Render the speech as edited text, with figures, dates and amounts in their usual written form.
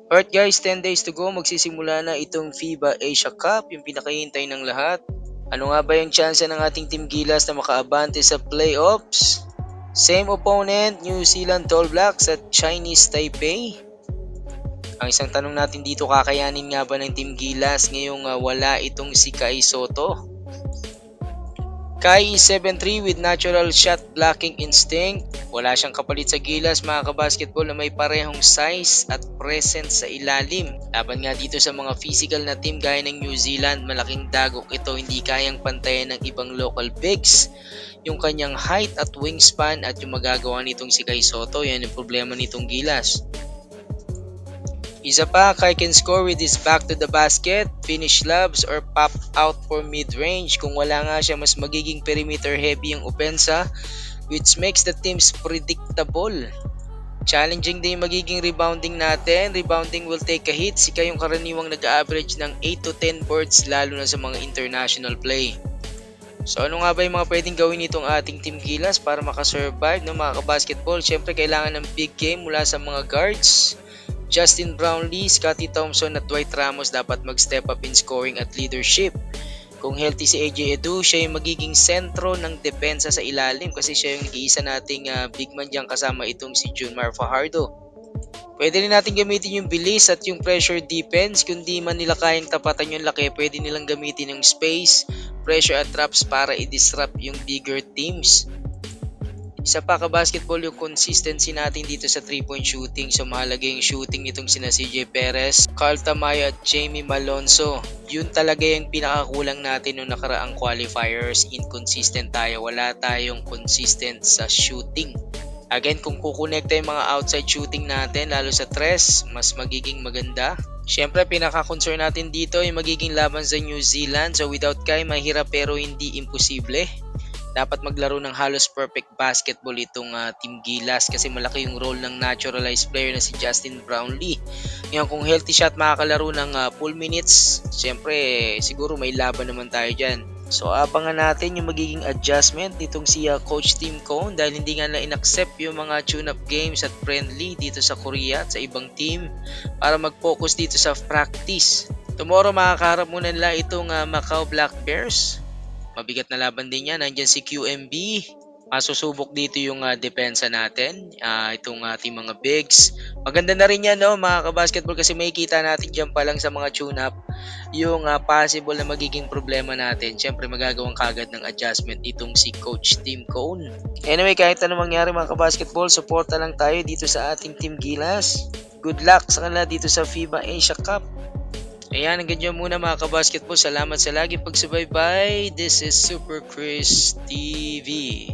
Alright guys, 10 days to go, magsisimula na itong FIBA Asia Cup, yung pinakahihintay ng lahat. Ano nga ba yung chance ng ating Team Gilas na makaabante sa playoffs? Same opponent, New Zealand Tall Blacks at Chinese Taipei. Ang isang tanong natin dito, kakayanin nga ba ng Team Gilas ngayong wala itong si Kai Soto? Kai is 7'3 with natural shot blocking instinct. Wala siyang kapalit sa Gilas mga kabasketball na may parehong size at presence sa ilalim. Laban nga dito sa mga physical na team gaya ng New Zealand, malaking dagok ito, hindi kayang pantayan ng ibang local bigs. Yung kanyang height at wingspan at yung magagawa nitong si Kai Soto, yan yung problema nitong Gilas. Isa pa, Kai can score with his back to the basket, finish lobs or pop out for mid-range. Kung wala nga siya, mas magiging perimeter heavy yung opensa, which makes the teams predictable. Challenging din magiging rebounding natin. Rebounding will take a hit. Si Kai yung karaniwang nag-average ng 8 to 10 boards lalo na sa mga international play. So ano nga ba yung mga pwedeng gawin nitong ating Team Gilas para makasurvive ng mga kabasketball? Siyempre kailangan ng big game mula sa mga guards. Justin Brownlee, Scotty Thompson at Dwight Ramos dapat mag-step up in scoring at leadership. Kung healthy si AJ Edu, siya yung magiging sentro ng depensa sa ilalim kasi siya yung nag-iisa nating big man dyan kasama itong si Junmar Fajardo. Pwede rin natin gamitin yung bilis at yung pressure defense. Kung di man nila kayang tapatan yung laki, pwede nilang gamitin yung space, pressure at traps para i-disrupt yung bigger teams. Isa pa ka-basketball yung consistency natin dito sa 3-point shooting. So mahalaga yung shooting nitong sina CJ Perez, Carl Tamayo at Jamie Malonzo. Yun talaga yung pinakakulang natin nung nakaraang qualifiers. Inconsistent tayo. Wala tayong consistent sa shooting. Again, kung kukonekta yung mga outside shooting natin, lalo sa tres, mas magiging maganda. Siyempre, pinaka-concern natin dito yung magiging laban sa New Zealand. So without Kai, mahirap pero hindi imposible. Dapat maglaro ng halos perfect basketball itong Team Gilas kasi malaki yung role ng naturalized player na si Justin Brownlee. Ngayon kung healthy shot makakalaro ng full minutes, siyempre siguro may laban naman tayo dyan. So abangan natin yung magiging adjustment nitong si Coach Tim Cone dahil hindi nga na inaccept yung mga tune-up games at friendly dito sa Korea at sa ibang team para mag-focus dito sa practice. Tomorrow makakaharap muna nila itong Macau Black Bears. Mabigat na laban din yan. Nandiyan si QMB. Masusubok dito yung depensa natin. Itong ating mga bigs. Maganda na rin yan, no, mga kabasketball, kasi makikita natin dyan pa lang sa mga tune-up yung possible na magiging problema natin. Siyempre, magagawang kagad ng adjustment itong si Coach Tim Cone. Anyway, kahit ano mangyari mga kabasketball, suporta lang tayo dito sa ating Team Gilas. Good luck sa kanila dito sa FIBA Asia Cup. Ayan, hanggang dyan muna mga kabasketball. Salamat sa lagi pagsubaybay. This is Super Chris TV.